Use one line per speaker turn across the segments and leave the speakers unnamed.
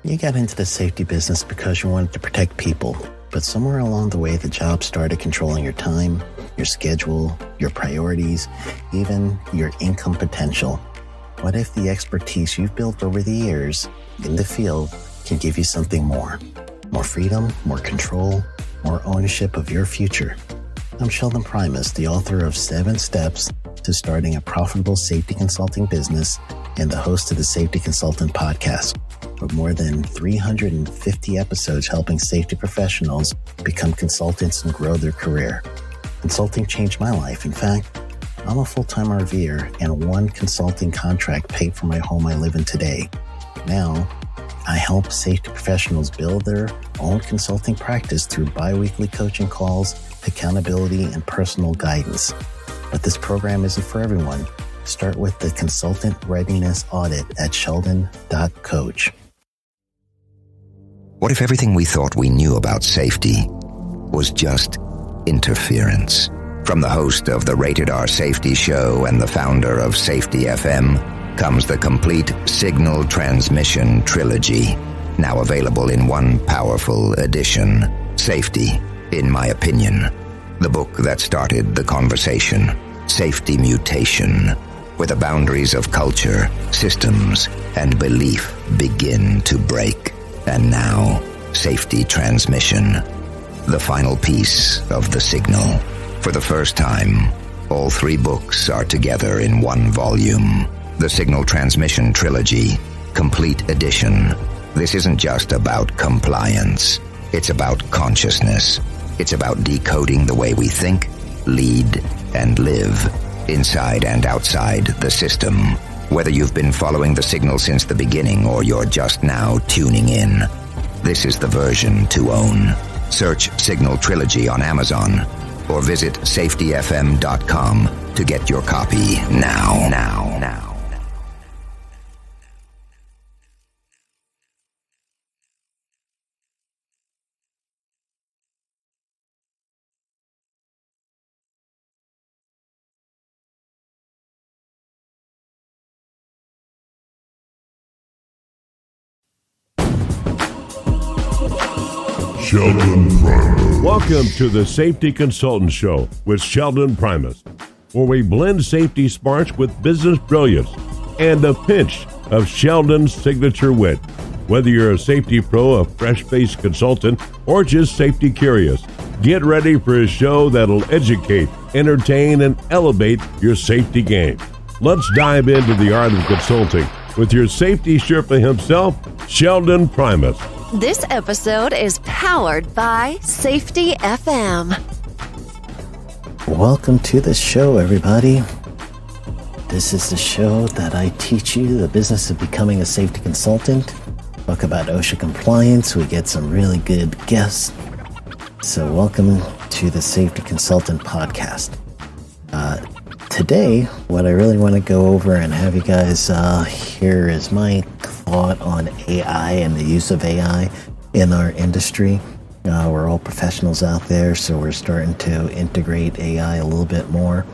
You got into the safety business because you wanted to protect people, but somewhere along the way, the job started controlling your time, your schedule, your priorities, even your income potential. What if the expertise you've built over the years in the field can give you something more? More freedom, more control, more ownership of your future. I'm Sheldon Primus, the author of 7 Steps to Starting a Profitable Safety Consulting Business and the host of the Safety Consultant Podcast, with more than 350 episodes helping safety professionals become consultants and grow their career. Consulting changed my life. In fact, I'm a full-time RVer, and one consulting contract paid for my home I live in today. Now, I help safety professionals build their own consulting practice through bi-weekly coaching calls, accountability, and personal guidance. But this program isn't for everyone. Start with the Consultant Readiness Audit at sheldon.coach.
What if everything we thought we knew about safety was just interference? From the host of the Rated R Safety Show and the founder of Safety FM comes the complete signal transmission trilogy, now available in one powerful edition. Safety, in my opinion, the book that started the conversation. Safety Mutation, where the boundaries of culture, systems, and belief begin to break. And now, Safety Transmission, the final piece of the signal. For the first time, all 3 books are together in one volume. The Signal Transmission Trilogy, Complete Edition. This isn't just about compliance. It's about consciousness. It's about decoding the way we think, lead, and live, inside and outside the system. Whether you've been following the signal since the beginning or you're just now tuning in, this is the version to own. Search Signal Trilogy on Amazon or visit safetyfm.com to get your copy now.
Sheldon Primus.
Welcome to the Safety Consultant Show with Sheldon Primus, where we blend safety smarts with business brilliance and a pinch of Sheldon's signature wit. Whether you're a safety pro, a fresh-faced consultant, or just safety curious, get ready for a show that'll educate, entertain, and elevate your safety game. Let's dive into the art of consulting with your safety Sherpa himself, Sheldon Primus.
This episode is powered by Safety FM.
Welcome to the show, everybody. This is the show that I teach you the business of becoming a safety consultant. Talk about OSHA compliance. We get some really good guests. So welcome to the Safety Consultant Podcast. Today, what I really want to go over and have you guys hear is my thought on AI and the use of AI in our industry. We're all professionals out there, so we're starting to integrate AI a little bit more.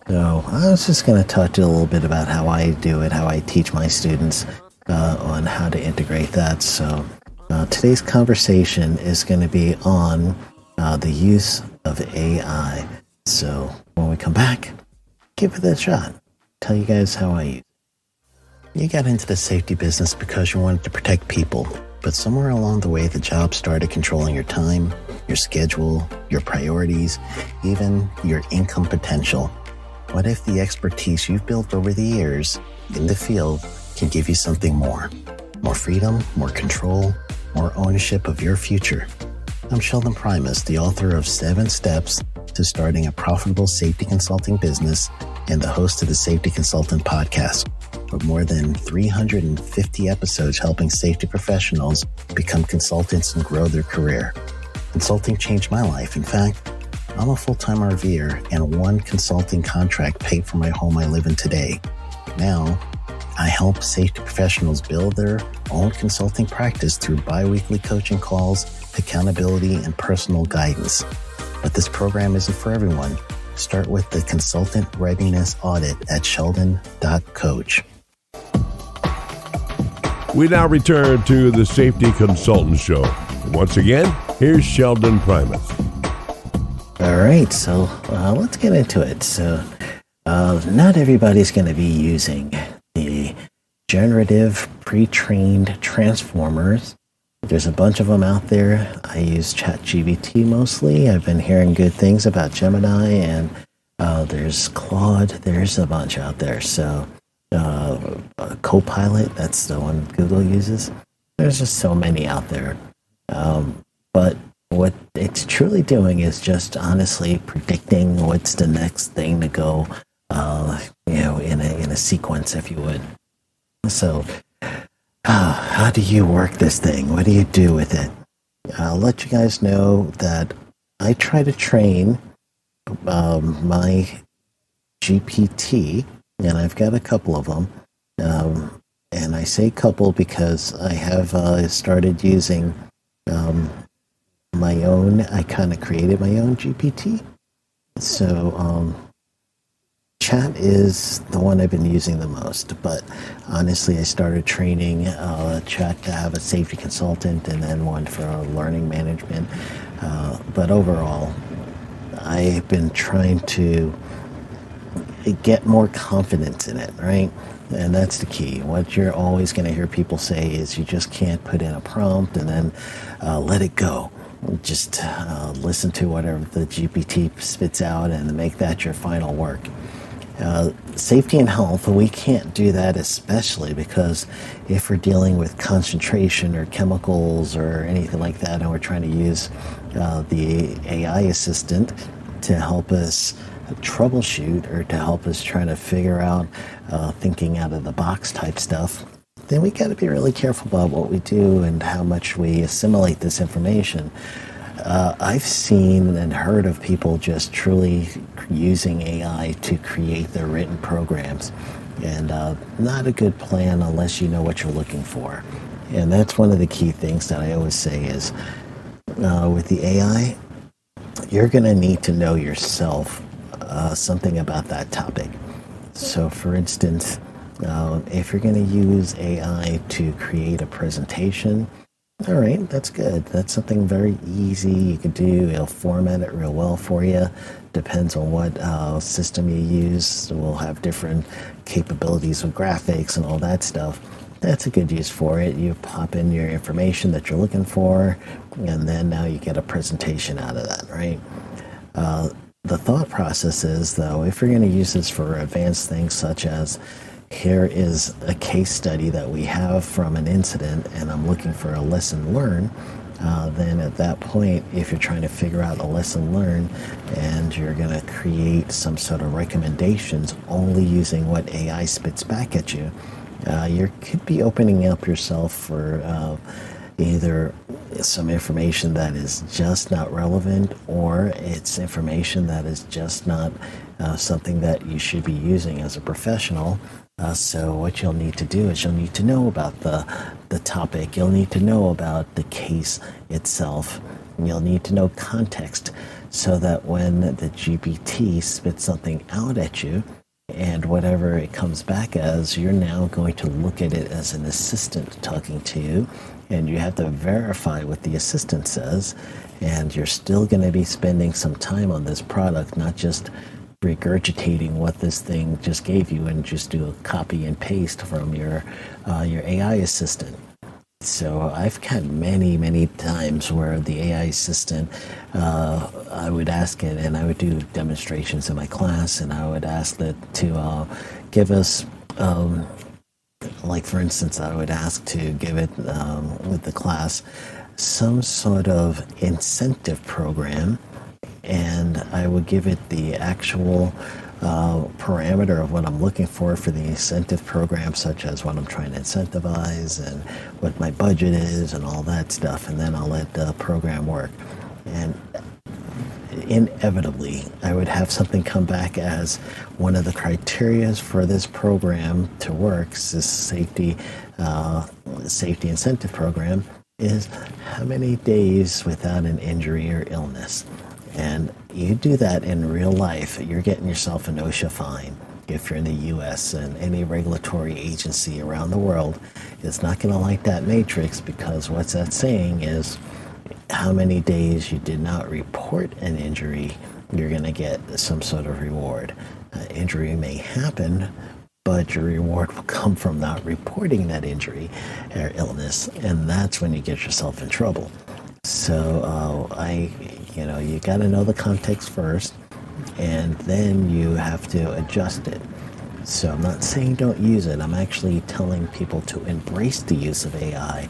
So I was just going to talk to you a little bit about how I do it, how I teach my students on how to integrate that. So today's conversation is going to be on the use of AI. So when we come back, give it a shot. Tell you guys how I use it. You got into the safety business because you wanted to protect people, but somewhere along the way, the job started controlling your time, your schedule, your priorities, even your income potential. What if the expertise you've built over the years in the field can give you something more? More freedom, more control, more ownership of your future. I'm Sheldon Primus, the author of 7 Steps to Starting a Profitable Safety Consulting Business and the host of the Safety Consultant Podcast, with more than 350 episodes helping safety professionals become consultants and grow their career. Consulting changed my life. In fact, I'm a full-time RVer, and one consulting contract paid for my home I live in today. Now, I help safety professionals build their own consulting practice through bi-weekly coaching calls, accountability, and personal guidance. But this program isn't for everyone. Start with the Consultant Readiness Audit at sheldon.coach.
We now return to the Safety Consultant Show. Once again, here's Sheldon Primus.
All right, so let's get into it. So not everybody's going to be using the generative pre-trained transformers. There's a bunch of them out there. I use ChatGPT mostly. I've been hearing good things about Gemini, and there's Claude. There's a bunch out there. So Copilot, that's the one Google uses. There's just so many out there. But what it's truly doing is just honestly predicting what's the next thing to go, in a sequence, if you would. So, how do you work this thing? What do you do with it? I'll let you guys know that I try to train my GPT, and I've got a couple of them. And I say couple because I have started using my own. I kind of created my own GPT. So Chat is the one I've been using the most. But honestly, I started training Chat to have a safety consultant and then one for learning management. But overall, I've been trying to get more confidence in it, right? And that's the key. What you're always going to hear people say is you just can't put in a prompt and then let it go. Just listen to whatever the GPT spits out and make that your final work. Safety and health, we can't do that, especially because if we're dealing with concentration or chemicals or anything like that, and we're trying to use the AI assistant to help us troubleshoot or to help us try to figure out thinking out of the box type stuff, then we got to be really careful about what we do and how much we assimilate this information. I've seen and heard of people just truly using AI to create their written programs, and not a good plan unless you know what you're looking for. And that's one of the key things that I always say is with the AI, you're going to need to know yourself something about that topic. So for instance, if you're going to use AI to create a presentation, all right, that's good. That's something very easy you could do. It'll format it real well for you. Depends on what system you use. We'll have different capabilities with graphics and all that stuff. That's a good use for it. You pop in your information that you're looking for, and then now you get a presentation out of that, right? The thought process is, though, if you're going to use this for advanced things such as, here is a case study that we have from an incident and I'm looking for a lesson learned, then at that point, if you're trying to figure out a lesson learned and you're going to create some sort of recommendations only using what AI spits back at you, you could be opening up yourself for either some information that is just not relevant, or it's information that is just not something that you should be using as a professional. So what you'll need to do is you'll need to know about the topic. You'll need to know about the case itself. You'll need to know context so that when the GPT spits something out at you, and whatever it comes back as, you're now going to look at it as an assistant talking to you, and you have to verify what the assistant says, and you're still going to be spending some time on this product, not just regurgitating what this thing just gave you and just do a copy and paste from your AI assistant. So I've had many times where the AI assistant, I would ask it, and I would do demonstrations in my class, and I would ask it to give us, like for instance, I would ask to give it, with the class, some sort of incentive program, and I would give it the actual parameter of what I'm looking for the incentive program, such as what I'm trying to incentivize and what my budget is and all that stuff, and then I'll let the program work. And inevitably, I would have something come back as one of the criteria for this program to work, this safety incentive program, is how many days without an injury or illness. And you do that in real life, you're getting yourself an OSHA fine. if you're in the U.S., and any regulatory agency around the world is not going to like that matrix, because what's that saying is how many days you did not report an injury, you're going to get some sort of reward. Injury may happen, but your reward will come from not reporting that injury or illness, and that's when you get yourself in trouble. So you got to know the context first, and then you have to adjust it. So I'm not saying don't use it. I'm actually telling people to embrace the use of AI.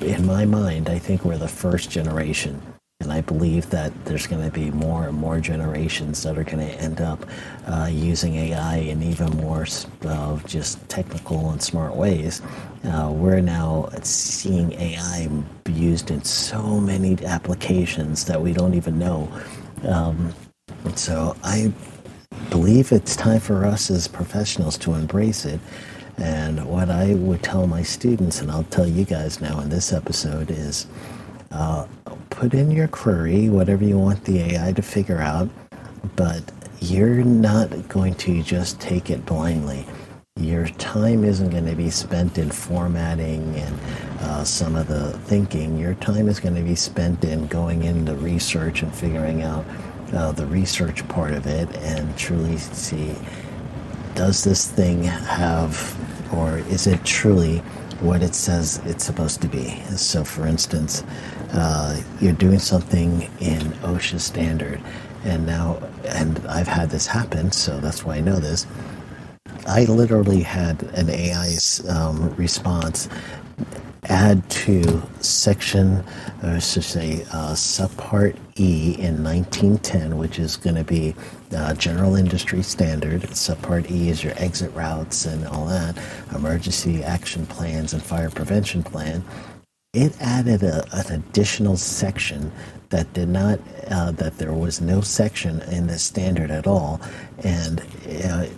In my mind, I think we're the first generation. And I believe that there's going to be more and more generations that are going to end up using AI in even more just technical and smart ways. We're now seeing AI used in so many applications that we don't even know. So I believe it's time for us as professionals to embrace it. And what I would tell my students, and I'll tell you guys now in this episode, is put in your query, whatever you want the AI to figure out, but you're not going to just take it blindly. Your time isn't going to be spent in formatting and some of the thinking. Your time is going to be spent in going into research and figuring out the research part of it, and truly see, does this thing have, or is it truly what it says it's supposed to be? So for instance, you're doing something in OSHA standard, and I've had this happen, so that's why I know this. I literally had an AI response add to section, or should say subpart E in 1910, which is going to be general industry standard. Subpart E is your exit routes and all that, emergency action plans and fire prevention plan. It added an additional section that did not, that there was no section in the standard at all, and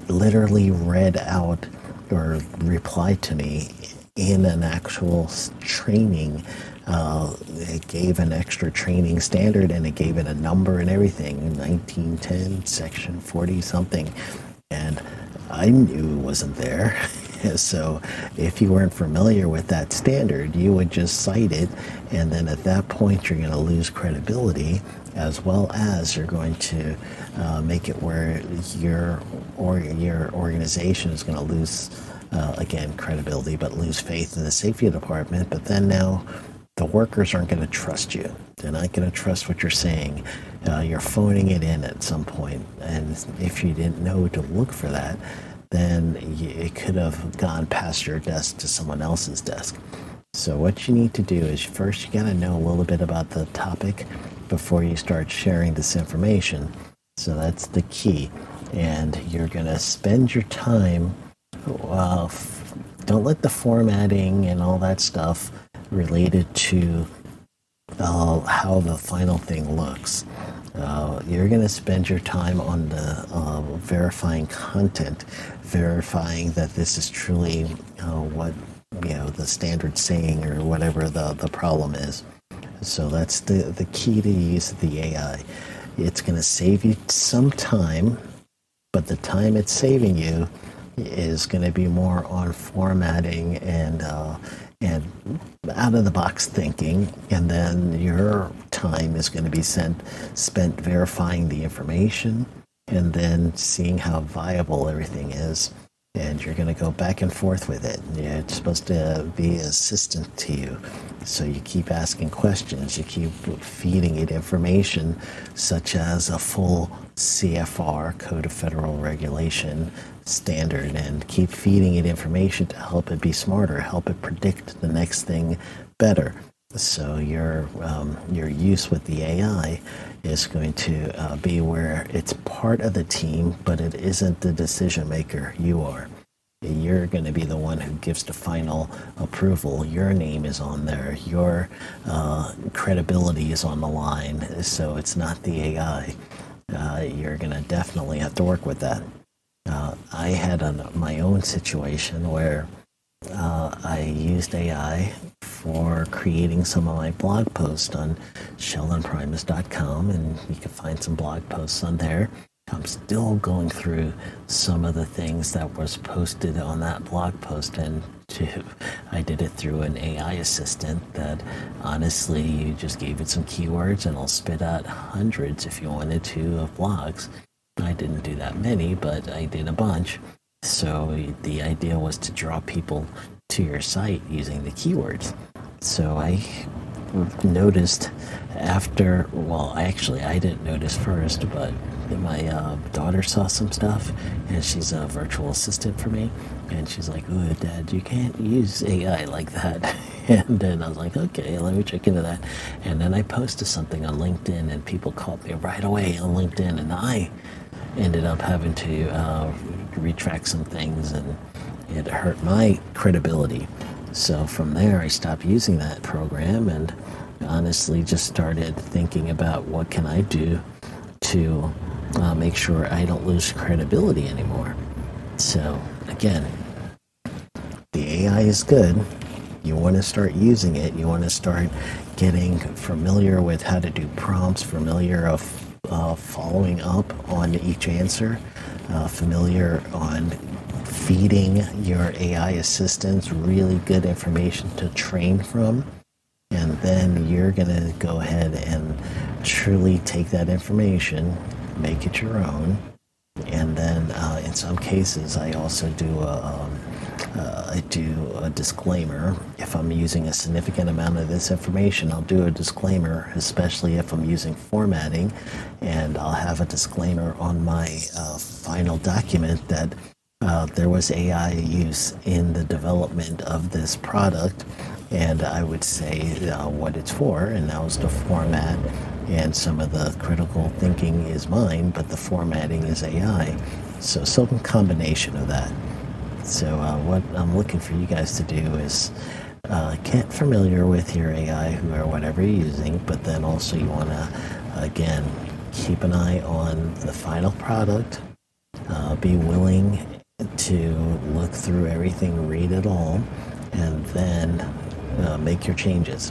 literally read out or replied to me in an actual training. It gave an extra training standard, and it gave it a number and everything, 1910 section 40 something, and I knew it wasn't there. So if you weren't familiar with that standard, you would just cite it, and then at that point you're going to lose credibility, as well as you're going to make it where your organization is going to lose again credibility, but lose faith in the safety department. But then now the workers aren't going to trust you. They're not going to trust what you're saying. You're phoning it in at some point, and if you didn't know to look for that, then it could have gone past your desk to someone else's desk. So what you need to do is, first you got to know a little bit about the topic before you start sharing this information. So that's the key. And you're going to spend your time, don't let the formatting and all that stuff related to how the final thing looks. You're going to spend your time on the verifying content, verifying that this is truly what the standard saying, or whatever the problem is. So that's the key to use the AI. It's going to save you some time, but the time it's saving you is going to be more on formatting and out of the box thinking, and then your time is going to be spent verifying the information and then seeing how viable everything is, and you're going to go back and forth with it. It's supposed to be assistant to you, so you keep asking questions, you keep feeding it information such as a full CFR, Code of Federal Regulation standard, and keep feeding it information to help it be smarter, help it predict the next thing better. So your use with the AI is going to be where it's part of the team, but it isn't the decision maker. You are. You're going to be the one who gives the final approval. Your name is on there. Your credibility is on the line. So it's not the AI. You're going to definitely have to work with that. I had my own situation where I used AI for creating some of my blog posts on sheldonprimus.com, and you can find some blog posts on there. I'm still going through some of the things that was posted on that blog post, and I did it through an AI assistant that honestly, you just gave it some keywords and it'll spit out hundreds if you wanted to of blogs. I didn't do that many, but I did a bunch. So the idea was to draw people to your site using the keywords. So I noticed after, I didn't notice first, but my daughter saw some stuff, and she's a virtual assistant for me, and she's like, "Ooh, Dad, you can't use AI like that." And then I was like, "Okay, let me check into that." And then I posted something on LinkedIn, and people called me right away on LinkedIn, and I ended up having to retract some things, and it hurt my credibility. So from there, I stopped using that program and honestly just started thinking about what can I do to make sure I don't lose credibility anymore. So again, the AI is good. You want to start using it. You want to start getting familiar with how to do prompts, familiar of following up on each answer, familiar on feeding your AI assistants really good information to train from. And then you're going to go ahead and truly take that information, make it your own. And then in some cases, I also do a disclaimer. If I'm using a significant amount of this information, I'll do a disclaimer, especially if I'm using formatting. And I'll have a disclaimer on my final document that there was AI use in the development of this product. And I would say what it's for, and that was the format, and some of the critical thinking is mine, but the formatting is AI. So some combination of that. So what I'm looking for you guys to do is get familiar with your AI or whatever you're using, but then also you want to, again, keep an eye on the final product, be willing to look through everything, read it all, and then make your changes.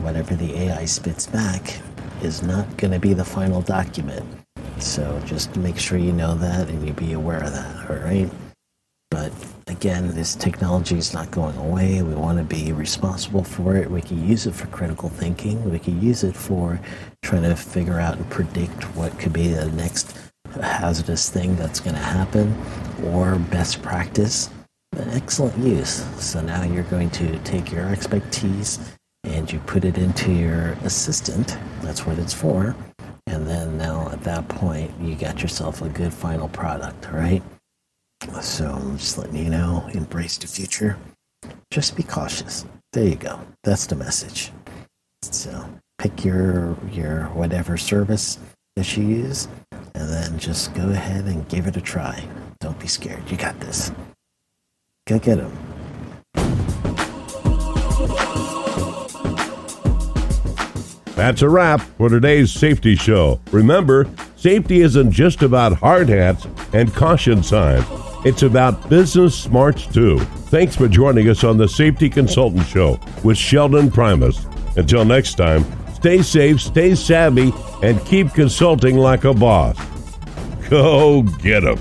Whatever the AI spits back is not going to be the final document. So just make sure you know that and you be aware of that, all right? But again, this technology is not going away. We want to be responsible for it. We can use it for critical thinking. We can use it for trying to figure out and predict what could be the next hazardous thing that's going to happen, or best practice. Excellent use. So now you're going to take your expertise and you put it into your assistant. That's what it's for. And then now at that point, you got yourself a good final product, all right? So I'm just letting you know, embrace the future. Just be cautious. There you go. That's the message. So pick your whatever service that you use, and then just go ahead and give it a try. Don't be scared. You got this. Go get them.
That's a wrap for today's safety show. Remember, safety isn't just about hard hats and caution signs. It's about business smarts too. Thanks for joining us on the Safety Consultant Show with Sheldon Primus. Until next time, stay safe, stay savvy, and keep consulting like a boss. Go get 'em.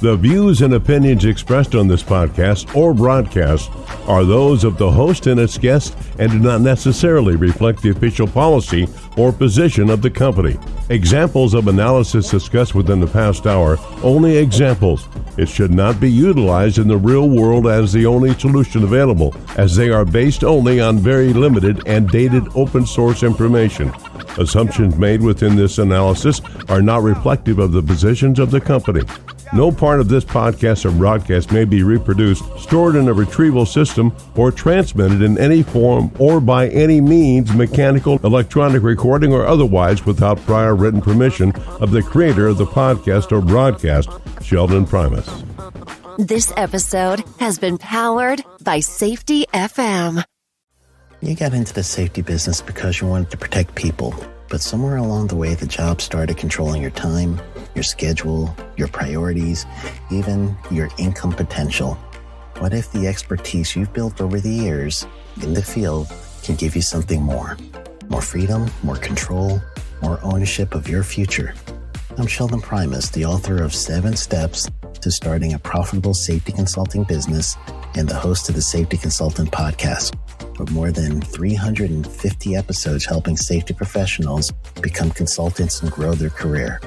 The views and opinions expressed on this podcast or broadcast are those of the host and its guests and do not necessarily reflect the official policy or position of the company. Examples of analysis discussed within the past hour, only examples. It should not be utilized in the real world as the only solution available, as they are based only on very limited and dated open source information. Assumptions made within this analysis are not reflective of the positions of the company. No part of this podcast or broadcast may be reproduced, stored in a retrieval system, or transmitted in any form or by any means, mechanical, electronic recording, or otherwise without prior written permission of the creator of the podcast or broadcast, Sheldon Primus.
This episode has been powered by Safety FM.
You got into the safety business because you wanted to protect people, but somewhere along the way, the job started controlling your time, your schedule, your priorities, even your income potential. What if the expertise you've built over the years in the field can give you something more? More freedom, more control, more ownership of your future. I'm Sheldon Primus, the author of 7 Steps to Starting a Profitable Safety Consulting Business and the host of the Safety Consultant Podcast, with more than 350 episodes helping safety professionals become consultants and grow their career.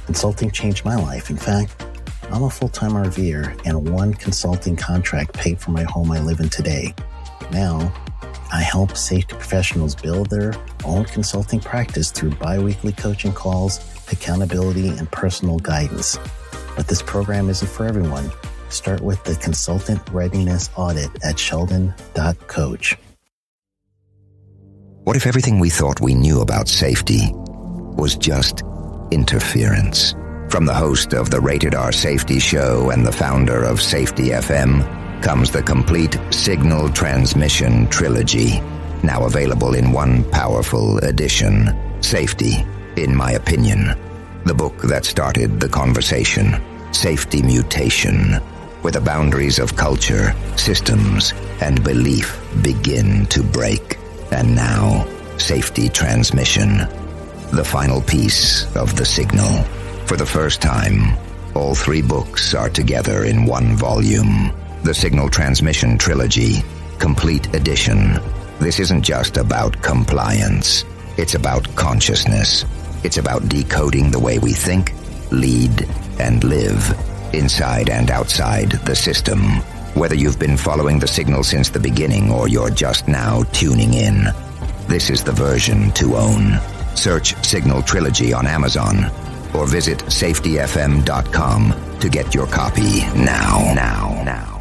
Consulting changed my life. In fact, I'm a full-time RVer, and one consulting contract paid for my home I live in today. Now, I help safety professionals build their own consulting practice through bi-weekly coaching calls, accountability, and personal guidance. But this program isn't for everyone. Start with the Consultant Readiness Audit at sheldon.coach.
What if everything we thought we knew about safety was just interference? From the host of the Rated R Safety Show and the founder of Safety FM comes the complete signal transmission trilogy, now available in one powerful edition. Safety, in my opinion, the book that started the conversation. Safety Mutation, where the boundaries of culture, systems, and belief begin to break. And now, Safety Transmission, the final piece of the signal. For the first time, all 3 books are together in one volume. The Signal Transmission Trilogy, Complete Edition. This isn't just about compliance. It's about consciousness. It's about decoding the way we think, lead, and live, inside and outside the system. Whether you've been following the signal since the beginning or you're just now tuning in, this is the version to own. Search Signal Trilogy on Amazon or visit safetyfm.com to get your copy now.